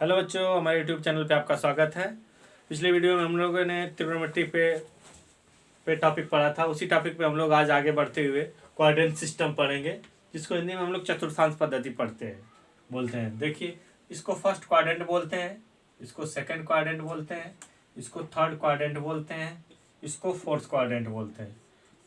Hello बच्चों, हमारे YouTube channel पे आपका स्वागत है। पिछले वीडियो में हम लोगों ने त्रिकोणमिति पे टॉपिक पढ़ा था। उसी टॉपिक पे हम लोग आज आगे बढ़ते हुए कोऑर्डिनेट सिस्टम पढ़ेंगे, जिसको हिंदी में हम लोग चतुर्थांश पद्धति पढ़ते हैं बोलते हैं। देखिए, इसको फर्स्ट क्वाड्रेंट बोलते हैं, इसको सेकेंड क्वाड्रेंट बोलते हैं, इसको थर्ड क्वाड्रेंट बोलते हैं, इसको फोर्थ क्वाड्रेंट बोलते हैं।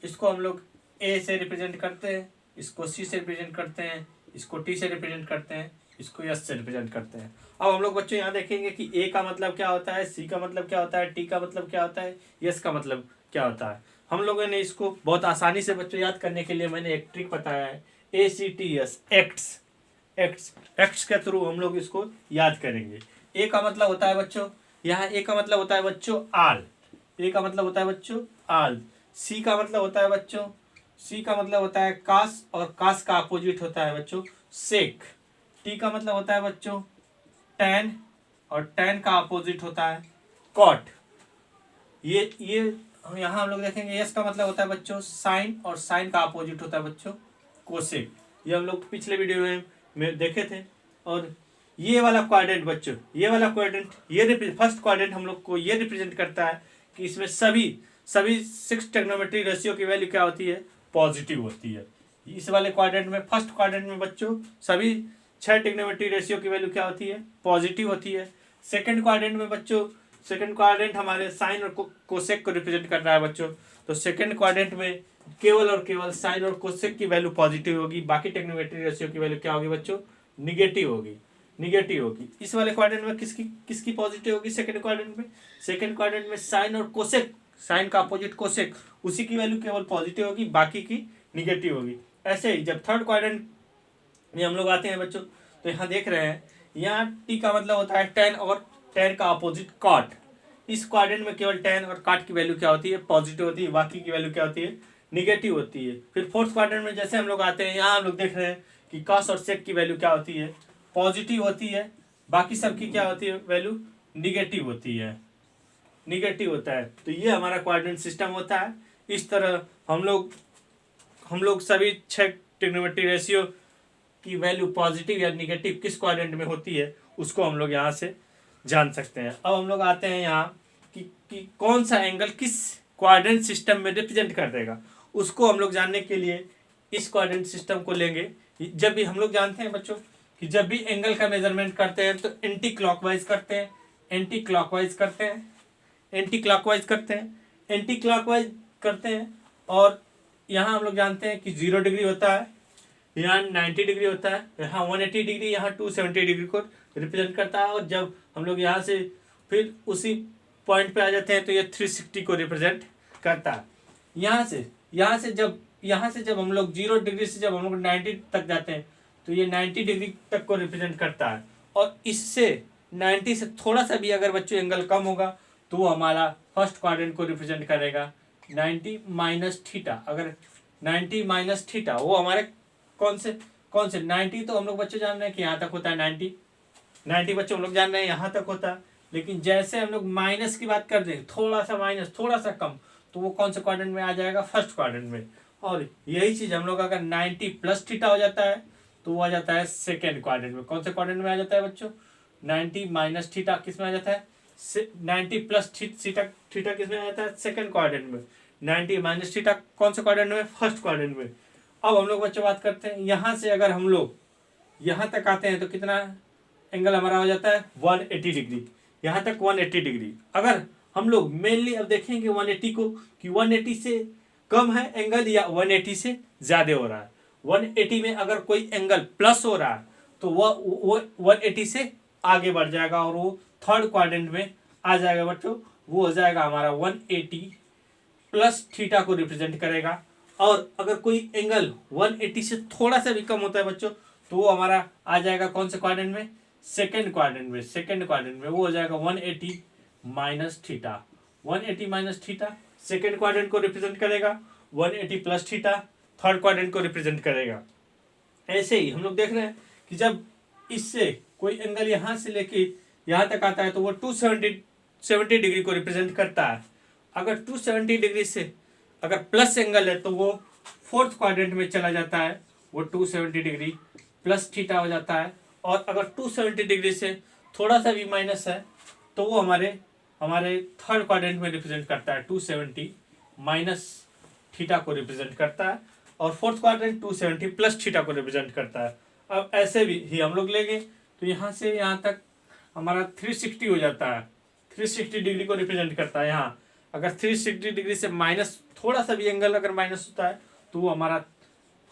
इसको हम लोग ए से रिप्रेजेंट करते हैं, इसको सी से रिप्रेजेंट करते हैं, इसको टी से रिप्रेजेंट करते हैं, इसको एस से रिप्रेजेंट करते हैं। अब हम लोग बच्चों यहाँ देखेंगे कि ए का मतलब क्या होता है, सी का मतलब क्या होता है, टी का मतलब क्या होता है, एस का मतलब क्या होता है। हम लोगों ने इसको बहुत आसानी से बच्चों याद करने के लिए मैंने एक ट्रिक बताया है, ACTS, एक्ट्स एक्ट्स एक्ट्स के थ्रू हम लोग इसको याद करेंगे। ए का मतलब होता है बच्चों, यहाँ ए का मतलब होता है बच्चों आल, ए का मतलब होता है बच्चों आल। सी का मतलब होता है बच्चों, सी का मतलब होता है कास, और कास का अपोजिट होता है बच्चों सेक। टी का मतलब होता है बच्चों टैन, और टैन का अपोजिट होता है कॉट। ये यहाँ हम लोग देखेंगे एस का मतलब होता है बच्चों साइन, और साइन का अपोजिट होता है बच्चों कोसेक। ये हम लोग पिछले वीडियो में देखे थे। और ये वाला क्वाड्रेंट बच्चों, ये वाला क्वाड्रेंट, ये फर्स्ट क्वाड्रेंट हम लोग को ये रिप्रेजेंट करता है कि इसमें सभी 6 ट्रिग्नोमेट्री रेशियो की वैल्यू क्या होती है, पॉजिटिव होती है। इस वाले क्वाड्रेंट में, फर्स्ट क्वाड्रेंट में बच्चों सभी 6 ट्रिग्नोमेट्री रेशियो की वैल्यू क्या होती है, पॉजिटिव होती है। सेकंड क्वाड्रेंट में बच्चों, सेकंड क्वाड्रेंट हमारे साइन और कोसेक को रिप्रेजेंट कर रहा है बच्चों। तो सेकंड क्वाड्रेंट में केवल और केवल साइन और कोसेक की वैल्यू पॉजिटिव होगी, बाकी ट्रिग्नोमेट्री रेशियो की वैल्यू क्या होगी बच्चों, निगेटिव होगी। इस वाले क्वाड्रेंट में किसकी पॉजिटिव होगी, सेकंड क्वाड्रेंट में। सेकंड क्वाड्रेंट में साइन और कोसेक, साइन का अपोजिट कोसेक, उसी की वैल्यू केवल पॉजिटिव होगी, बाकी की निगेटिव होगी। ऐसे ही जब थर्ड क्वाड्रेंट में हम लोग आते हैं बच्चों, तो यहाँ देख रहे हैं, यहाँ टी का मतलब होता है टेन, और टेन का अपोजिट कॉट। इस क्वाड्रेंट में केवल टेन और कॉट की वैल्यू क्या होती है, पॉजिटिव होती है, बाकी की वैल्यू क्या होती है, निगेटिव होती है। फिर फोर्थ क्वाड्रेंट में जैसे हम लोग आते हैं, यहाँ हम लोग देख रहे हैं कि कॉस और सेक की वैल्यू क्या होती है, पॉजिटिव होती है, बाकी सबकी क्या होती है, वैल्यू निगेटिव होती है, निगेटिव होता है। तो ये हमारा क्वाड्रेंट सिस्टम होता है। इस तरह हम लोग सभी 6 ट्रिग्नोमेट्री रेशियो की वैल्यू पॉजिटिव या निगेटिव किस क्वाड्रेंट में होती है, उसको हम लोग यहाँ से जान सकते हैं। अब हम लोग आते हैं यहाँ कि कौन सा एंगल किस क्वाड्रेंट सिस्टम में रिप्रेजेंट कर देगा, उसको हम लोग जानने के लिए इस क्वाड्रेंट सिस्टम को लेंगे। जब भी हम लोग जानते हैं बच्चों कि जब भी एंगल का मेजरमेंट करते हैं तो एंटी क्लॉकवाइज करते हैं, एंटी क्लॉकवाइज करते हैं, एंटी क्लॉकवाइज करते हैं, एंटी क्लॉकवाइज करते हैं। और यहाँ हम लोग जानते हैं कि 0 डिग्री होता है, यहाँ 90 डिग्री होता है, यहाँ 180 डिग्री, यहाँ 270 डिग्री को रिप्रेजेंट करता है। और जब हम लोग यहाँ से फिर उसी पॉइंट पे आ जाते हैं तो ये 360 को रिप्रेजेंट करता है। यहाँ से जब हम लोग 0 डिग्री से जब हम लोग 90 तक जाते हैं तो ये 90 डिग्री तक को रिप्रेजेंट करता है। और इससे 90 से थोड़ा सा भी अगर बच्चों एंगल कम होगा तो वो हमारा फर्स्ट क्वाड्रेंट को रिप्रेजेंट करेगा 90 माइनस थीटा। अगर 90 माइनस थीटा वो हमारे कौन से 90 तो हम लोग बच्चों जान रहे हैं कि यहाँ तक होता है 90 बच्चों हम लोग जान रहे हैं यहाँ तक होता है। लेकिन जैसे हम लोग माइनस की बात कर दें, थोड़ा सा माइनस, थोड़ा सा कम, तो वो कौन से क्वाड्रेंट में आ जाएगा, फर्स्ट क्वाड्रेंट में। और यही चीज हम लोग अगर 90 प्लस थीटा हो जाता है तो वो आ जाता है सेकेंड क्वाड्रेंट में। कौन से क्वाड्रेंट में आ जाता है बच्चों, 90 माइनस थीटा किस में आ जाता है, 90 प्लस थीटा किस में आ जाता है, सेकेंड क्वाड्रेंट में। 90 माइनस थीटा कौन से क्वाड्रेंट में, फर्स्ट क्वाड्रेंट में। अब हम लोग बच्चों बात करते हैं, यहाँ से अगर हम लोग यहाँ तक आते हैं तो कितना एंगल हमारा हो जाता है, 180 डिग्री। यहाँ तक 180 डिग्री। अगर हम लोग मेनली अब देखेंगे 180 को कि 180 से कम है एंगल या 180 से ज्यादा हो रहा है। 180 में अगर कोई एंगल प्लस हो रहा है तो वो 180 से आगे बढ़ जाएगा और वो थर्ड क्वाड्रेंट में आ जाएगा बच्चों। वो हो जाएगा हमारा 180 प्लस थीटा को रिप्रेजेंट करेगा। और अगर कोई एंगल 180 से थोड़ा सा भी कम होता है बच्चों तो वो हमारा आ जाएगा कौन से क्वाड्रेंट में, सेकेंड क्वाड्रेंट में। सेकेंड क्वाड्रेंट में वो हो जाएगा 180 minus theta. 180 minus theta second quadrant को रिप्रेजेंट करेगा, 180 प्लस थीटा थर्ड क्वाड्रेंट को रिप्रेजेंट करेगा। ऐसे ही हम लोग देख रहे हैं कि जब इससे कोई एंगल यहाँ से लेके यहाँ तक आता है तो वो 270 डिग्री को रिप्रेजेंट करता है। अगर 270 डिग्री से अगर प्लस एंगल है तो वो फोर्थ क्वाड्रेंट में चला जाता है, वो 270 डिग्री प्लस थीटा हो जाता है। और अगर 270 डिग्री से थोड़ा सा भी माइनस है तो वो हमारे थर्ड क्वाड्रेंट में रिप्रेजेंट करता है 270 माइनस थीटा को रिप्रेजेंट करता है, और फोर्थ क्वाड्रेंट 270 प्लस थीटा को रिप्रेजेंट करता है। अब ऐसे भी ही हम लोग लेंगे तो यहाँ से यहाँ तक हमारा 360 हो जाता है, 360 डिग्री को रिप्रेजेंट करता है। यहाँ अगर 360 डिग्री से माइनस थोड़ा सा भी एंगल अगर माइनस होता है तो वो हमारा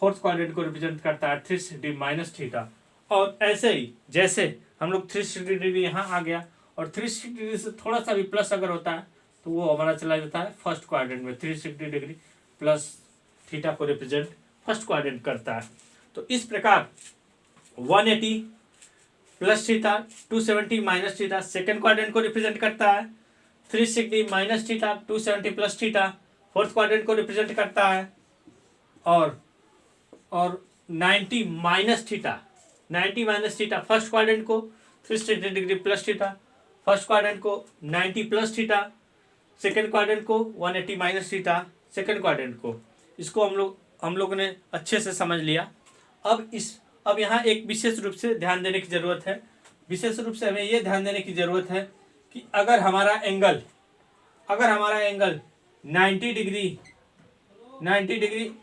फोर्थ क्वाड्रेंट को रिप्रेजेंट करता है 360 माइनस थीटा। और ऐसे ही जैसे हम लोग 360 डिग्री यहाँ आ गया और 360 डिग्री से थोड़ा सा भी प्लस अगर होता है तो वो हमारा चला जाता है फर्स्ट क्वाड्रेंट में, 360 डिग्री प्लस थीटा को रिप्रेजेंट फर्स्ट क्वाड्रेंट करता है। तो इस प्रकार 180 plus theta 270 minus theta second quadrant को रिप्रेजेंट करता है, 360 minus theta 270 plus theta fourth quadrant को रिप्रेजेंट करता है, और 90 माइनस थीटा फर्स्ट क्वाड्रेंट को, 360 degree plus theta first quadrant को, 90 प्लस थीटा सेकेंड क्वाड्रेंट को, 180 माइनस थीटा सेकेंड क्वाड्रेंट को। इसको हम लोगों ने अच्छे से समझ लिया। अब यहाँ एक विशेष रूप से ध्यान देने की जरूरत है, विशेष रूप से हमें ये ध्यान देने की जरूरत है कि अगर हमारा एंगल 90 डिग्री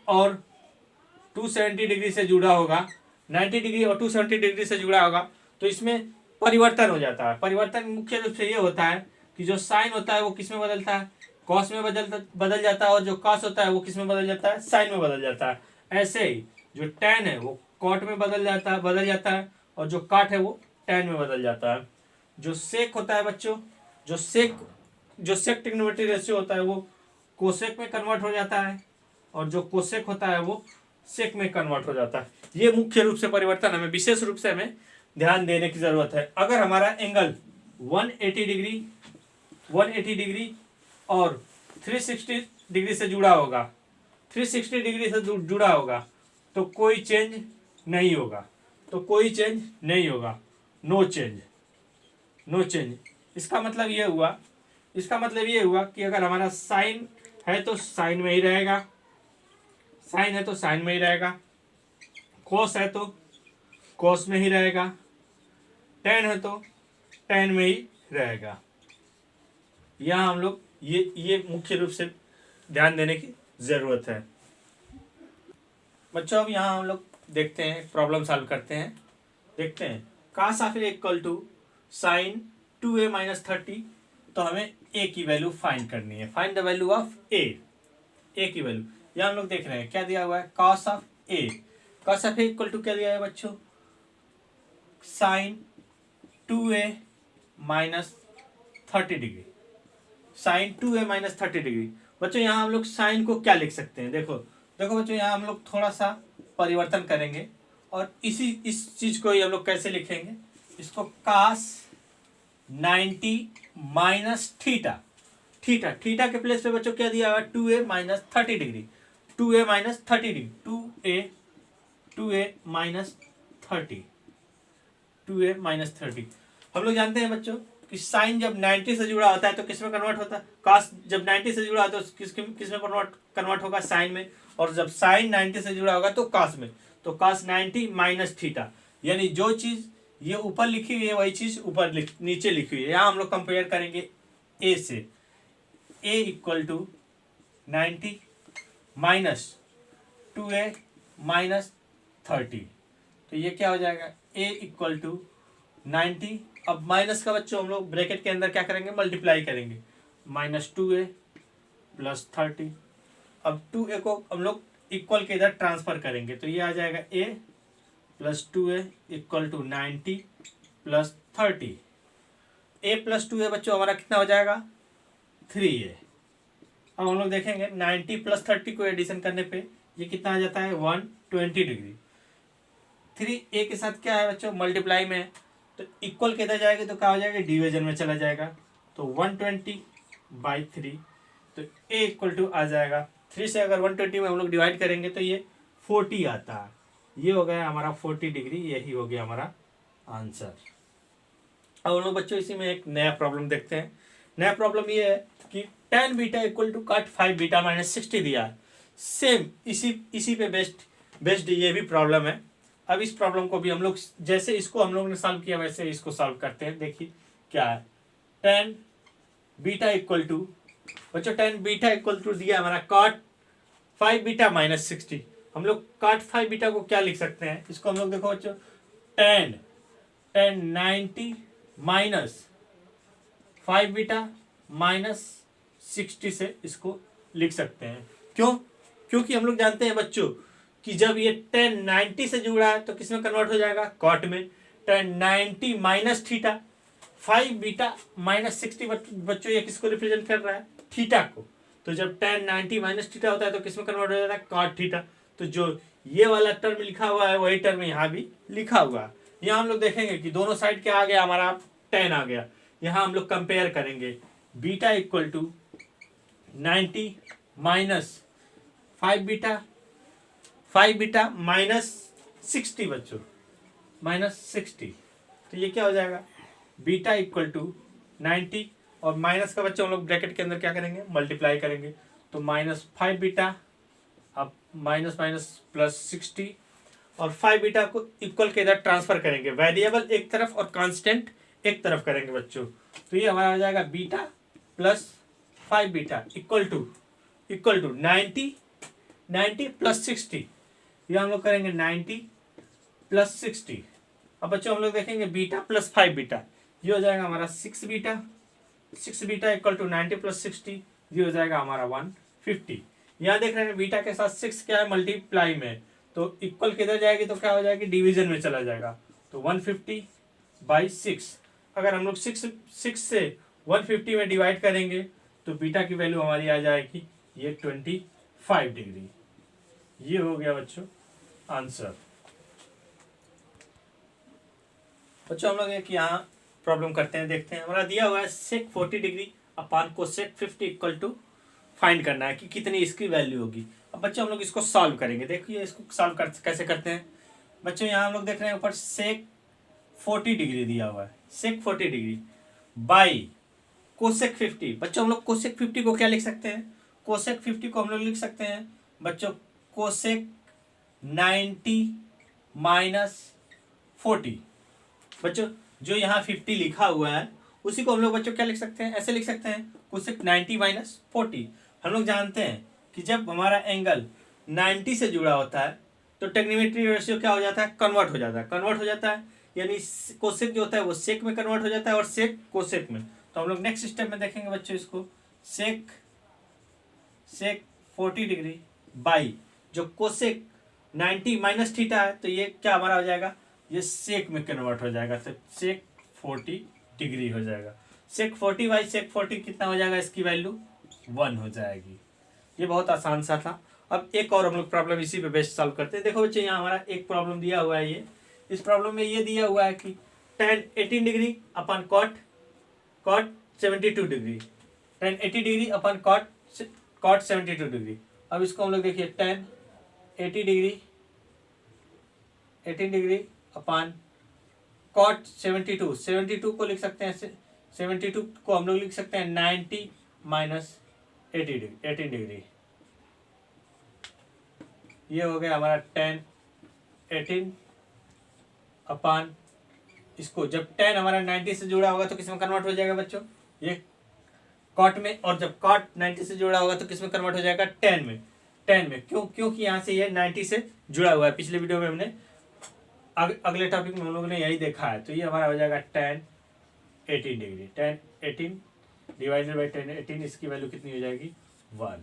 और 270 डिग्री से जुड़ा होगा, 90 डिग्री और 270 डिग्री से जुड़ा होगा तो इसमें परिवर्तन हो जाता है। परिवर्तन मुख्य रूप से ये होता है कि जो साइन होता है वो किस में बदलता है, कॉस में बदल जाता है, और जो कॉस होता है वो किस में बदल जाता है, साइन में बदल जाता है। ऐसे ही जो टैन है वो कॉट में बदल जाता है, और जो काट है वो टैन में बदल जाता है। जो सेक होता है बच्चों, जो सेक ट्रिग्नोमेट्री रेशियो होता है वो कोसेक में कन्वर्ट हो जाता है, और जो कोसेक होता है वो सेक में कन्वर्ट हो जाता है। ये मुख्य रूप से परिवर्तन हमें विशेष रूप से हमें ध्यान देने की जरूरत है। अगर हमारा एंगल 180 डिग्री और 360 डिग्री से जुड़ा होगा, 360 डिग्री से जुड़ा होगा तो कोई चेंज नहीं होगा, नो चेंज। इसका मतलब ये हुआ कि अगर हमारा साइन है तो साइन में ही रहेगा, कॉस है तो कॉस में ही रहेगा, टैन है तो टैन में ही रहेगा। यहाँ हम लोग ये मुख्य रूप से ध्यान देने की जरूरत है। बच्चों अब यहाँ हम लोग देखते हैं, प्रॉब्लम सॉल्व करते हैं। देखते हैं cos of a equal to sine 2a minus 30, तो हमें a की वैल्यू फाइंड करनी है। Find the value of a की वैल्यू यहाँ हम लोग देख रहे हैं क्या दिया हुआ है, cos of a equal to क्या दिया है बच्चों, sine 2a minus 30 degree, sine 2a minus 30 degree. बच्चों यहाँ हम लोग साइन को क्या लिख सकते हैं, देखो बच्चों यहाँ हम लोग थोड़ा सा परिवर्तन करेंगे और इस चीज को ही हम लोग कैसे लिखेंगे, इसको cos 90 माइनस थीटा के प्लेस पे बच्चों क्या दिया हुआ है, 2a minus 30 degree, 2a minus 30। हम लोग जानते हैं बच्चों कि साइन जब 90 से जुड़ा होता है तो किस में कन्वर्ट होता है, cos जब 90 से जुड़ा होता है तो किस में कन्वर्ट होगा, साइन में, और जब साइन 90 से जुड़ा होगा तो cos में, तो cos 90 माइनस थीटा, यानी जो चीज ये ऊपर लिखी हुई है वही चीज नीचे लिखी हुई है। यहाँ हम लोग कंपेयर करेंगे a से, a equal to 90 minus 2a minus 30, तो ये क्या हो जाएगा, a इक्वल टू 90, अब माइनस का बच्चों हम लोग ब्रैकेट के अंदर क्या करेंगे, मल्टीप्लाई करेंगे, माइनस 2a प्लस 30। अब 2a को हम लोग इक्वल के इधर ट्रांसफर करेंगे तो ये आ जाएगा a plus 2a equal to 90 plus 30। a plus 2a बच्चों हमारा कितना हो जाएगा, 3a। अब हम लोग देखेंगे 90 प्लस 30 को एडिशन करने पे ये कितना आ जाता है, 120 डिग्री। 3a के साथ क्या है बच्चों, मल्टीप्लाई में, तो इक्वल के इधर जाएगा तो क्या हो जाएगा, डिवीजन में चला जाएगा, तो 120/3, तो a इक्वल टू आ जाएगा 3 से अगर 120 में हम लोग डिवाइड करेंगे तो ये 40 आता है। ये हो गया हमारा 40 डिग्री, यही हो गया हमारा आंसर। अब हम लोग बच्चों इसी में एक नया प्रॉब्लम देखते हैं। नया प्रॉब्लम ये है कि tan beta equal to cot 5 beta minus 60 दिया है। सेम इसी पे बेस्ड ये भी प्रॉब्लम है। अब इस प्रॉब्लम को भी हम लोग जैसे इसको हम लोग ने सॉल्व किया वैसे इसको सॉल्व करते हैं। देखिए क्या है, tan बीटा इक्वल टू बच्चों tan बीटा इक्वल टू दिया हमारा cot 5 बीटा माइनस 60। हम लोग cot 5 बीटा को क्या लिख सकते हैं, इसको हम लोग देखो बच्चों tan 90 माइनस 5 बीटा माइनस 60 से इसको लिख सकते हैं। क्यों? क्योंकि हम लोग जानते हैं बच्चों कि जब ये tan 90 से जुड़ा है तो किस में कन्वर्ट हो जाएगा, कॉट में। tan 90 minus theta 5 beta minus 60 बच्चों ये किसको रिप्रेजेंट कर रहा है, थीटा को। तो जब tan 90 माइनस थीटा होता है तो किस में कन्वर्ट हो जाता है, कॉट थीटा। तो जो ये वाला टर्म लिखा हुआ है वही टर्म यहाँ भी लिखा हुआ है। यहाँ हम लोग देखेंगे कि दोनों साइड क्या आ गया, हमारा tan आ गया। यहाँ हम लोग कंपेयर करेंगे beta equal to 90 minus 5 beta minus 60 बच्चों, माइनस 60। तो ये क्या हो जाएगा, बीटा इक्वल टू 90 और माइनस का बच्चों हम लोग ब्रैकेट के अंदर क्या करेंगे, मल्टीप्लाई करेंगे। तो माइनस 5 बीटा अब माइनस माइनस प्लस 60 और 5 बीटा को इक्वल के इधर ट्रांसफर करेंगे, वेरिएबल एक तरफ और कांस्टेंट एक तरफ करेंगे बच्चों। तो ये हमारा हो जाएगा beta plus 5 beta equal to 90 plus 60। ये हम लोग करेंगे 90 प्लस 60। अब बच्चों हम लोग देखेंगे बीटा प्लस 5 बीटा, ये हो जाएगा हमारा 6 बीटा इक्वल टू 90 प्लस 60, ये हो जाएगा हमारा 150। यहाँ देख रहे हैं बीटा के साथ 6 क्या है, मल्टीप्लाई में, तो इक्वल किधर जाएगी तो क्या हो जाएगी, डिवीजन में चला जाएगा। तो 150/6 अगर हम लोग 6 से 150 में डिवाइड करेंगे तो बीटा की वैल्यू हमारी आ जाएगी ये 25 डिग्री। ये हो गया बच्चों आंसर। बच्चों हम लोग एक यहाँ प्रॉब्लम करते हैं, देखते हैं। हमारा दिया हुआ है sec 40 degree upon cosec 50 equal to find करना है कि कितनी इसकी वैल्यू होगी। अब बच्चों हम लोग इसको सॉल्व करेंगे। देखिए इसको सॉल्व कैसे करते हैं बच्चों। यहाँ हम लोग देख रहे हैं ऊपर सेक 40 डिग्री दिया हुआ है, सेक 40 डिग्री बाई कोसेक 50। बच्चों हम लोग कोसेक 50 को क्या लिख सकते हैं, कोसेक 50 को हम लोग लिख सकते हैं बच्चों कोसेक 90 माइनस 40। बच्चों जो यहाँ 50 लिखा हुआ है उसी को हम लोग बच्चों क्या लिख सकते हैं, ऐसे लिख सकते हैं कोसेक 90 माइनस 40। हम लोग जानते हैं कि जब हमारा एंगल 90 से जुड़ा होता है तो टेग्नीमेट्री रेशियो क्या हो जाता है, कन्वर्ट हो जाता है, यानी कोसेक जो होता है वो सेक में कन्वर्ट हो जाता है और सेक कोसेक में। तो हम लोग नेक्स्ट स्टेप में देखेंगे बच्चों इसको, सेक 40 डिग्री बाई जो कोसेक 90 माइनस थीटा है, तो ये क्या हमारा हो जाएगा, ये सेक में कन्वर्ट हो जाएगा, तो सेक 40 डिग्री हो जाएगा। सेक 40 बाई सेक 40 कितना हो जाएगा, इसकी वैल्यू 1 हो जाएगी। ये बहुत आसान सा था। अब एक और हम लोग प्रॉब्लम इसी पे बेस्ड सॉल्व करते हैं। देखो बच्चे यहाँ हमारा एक प्रॉब्लम दिया हुआ है, ये इस प्रॉब्लम में ये दिया हुआ है कि tan 18 डिग्री अपन cot 72 डिग्री, tan 80 डिग्री अपन cot 72 डिग्री। अब इसको हम लोग देखिए tan 18 डिग्री अपन cot 72 को लिख सकते हैं, 72 को हम लोग लिख सकते हैं 90 माइनस 18 डिग्री। ये हो गया हमारा tan 18 अपान इसको, जब tan हमारा 90 से जुड़ा होगा तो किस में कन्वर्ट हो जाएगा बच्चों, ये कॉट में, और जब कॉट 90 से जुड़ा होगा तो किस में कन्वर्ट हो जाएगा, tan में। क्योंकि यहाँ से ये 90 से जुड़ा हुआ है। पिछले वीडियो में हमने अगले टॉपिक में हम लोगों ने यही देखा है। तो ये हमारा हो जाएगा tan 18 degree, tan 18 divided by tan 18, इसकी वैल्यू कितनी हो जाएगी, 1।